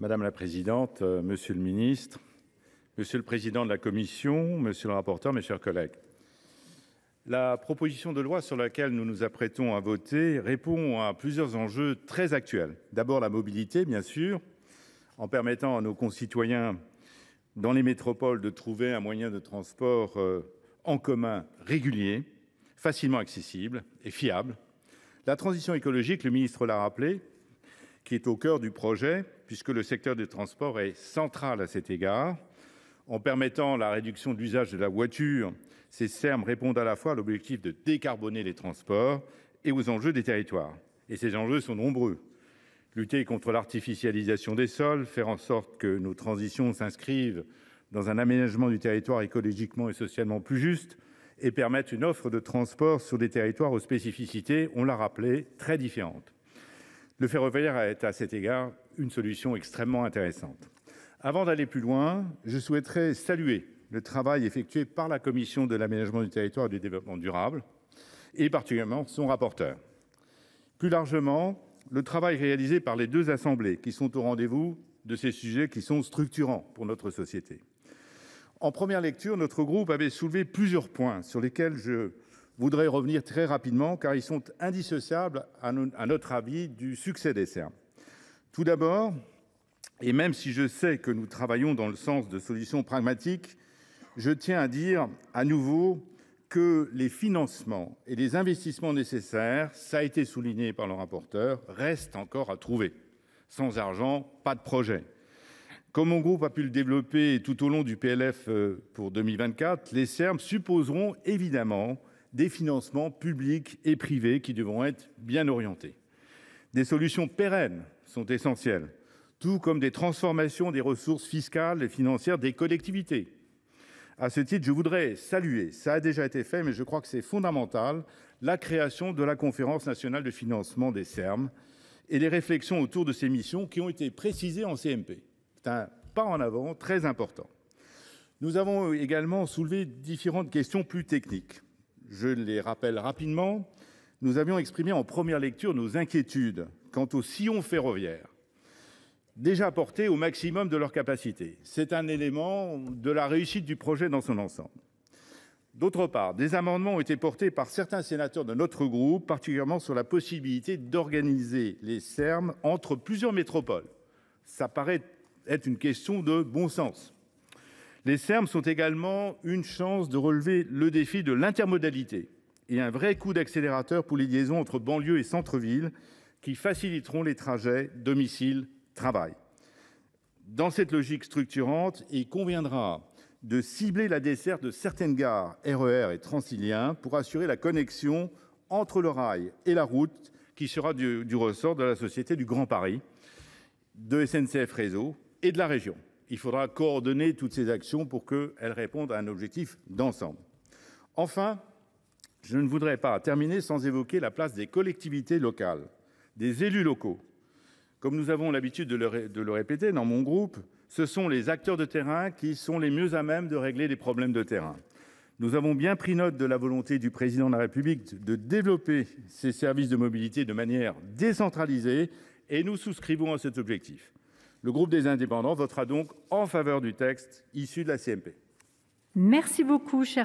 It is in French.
Madame la présidente, monsieur le ministre, monsieur le président de la commission, monsieur le rapporteur, mes chers collègues. La proposition de loi sur laquelle nous nous apprêtons à voter répond à plusieurs enjeux très actuels. D'abord, la mobilité, bien sûr, en permettant à nos concitoyens dans les métropoles de trouver un moyen de transport en commun régulier, facilement accessible et fiable. La transition écologique, le ministre l'a rappelé, qui est au cœur du projet, puisque le secteur des transports est central à cet égard. En permettant la réduction de l'usage de la voiture, ces SERM répondent à la fois à l'objectif de décarboner les transports et aux enjeux des territoires. Et ces enjeux sont nombreux. Lutter contre l'artificialisation des sols, faire en sorte que nos transitions s'inscrivent dans un aménagement du territoire écologiquement et socialement plus juste et permettre une offre de transport sur des territoires aux spécificités, on l'a rappelé, très différentes. Le ferroviaire est à cet égard une solution extrêmement intéressante. Avant d'aller plus loin, je souhaiterais saluer le travail effectué par la Commission de l'aménagement du territoire et du développement durable, et particulièrement son rapporteur. Plus largement, le travail réalisé par les deux assemblées qui sont au rendez-vous de ces sujets qui sont structurants pour notre société. En première lecture, notre groupe avait soulevé plusieurs points sur lesquels je voudrais revenir très rapidement car ils sont indissociables à notre avis du succès des SERM. Tout d'abord, et même si je sais que nous travaillons dans le sens de solutions pragmatiques, je tiens à dire à nouveau que les financements et les investissements nécessaires, ça a été souligné par le rapporteur, restent encore à trouver. Sans argent, pas de projet. Comme mon groupe a pu le développer tout au long du PLF pour 2024, les SERM supposeront évidemment des financements publics et privés qui devront être bien orientés. Des solutions pérennes sont essentielles, tout comme des transformations des ressources fiscales et financières des collectivités. À ce titre, je voudrais saluer, ça a déjà été fait, mais je crois que c'est fondamental, la création de la Conférence nationale de financement des SERM et les réflexions autour de ces missions qui ont été précisées en CMP. C'est un pas en avant très important. Nous avons également soulevé différentes questions plus techniques. Je les rappelle rapidement. Nous avions exprimé en première lecture nos inquiétudes quant aux sillons ferroviaires, déjà portés au maximum de leur capacité. C'est un élément de la réussite du projet dans son ensemble. D'autre part, des amendements ont été portés par certains sénateurs de notre groupe, particulièrement sur la possibilité d'organiser les SERM entre plusieurs métropoles. Ça paraît être une question de bon sens. Les SERM sont également une chance de relever le défi de l'intermodalité et un vrai coup d'accélérateur pour les liaisons entre banlieue et centre-ville qui faciliteront les trajets domicile-travail. Dans cette logique structurante, il conviendra de cibler la desserte de certaines gares RER et Transilien pour assurer la connexion entre le rail et la route qui sera du ressort de la Société du Grand Paris, de SNCF Réseau et de la région. Il faudra coordonner toutes ces actions pour qu'elles répondent à un objectif d'ensemble. Enfin, je ne voudrais pas terminer sans évoquer la place des collectivités locales, des élus locaux. Comme nous avons l'habitude de le répéter dans mon groupe, ce sont les acteurs de terrain qui sont les mieux à même de régler les problèmes de terrain. Nous avons bien pris note de la volonté du président de la République de développer ces services de mobilité de manière décentralisée et nous souscrivons à cet objectif. Le groupe des Indépendants votera donc en faveur du texte issu de la CMP. Merci beaucoup, cher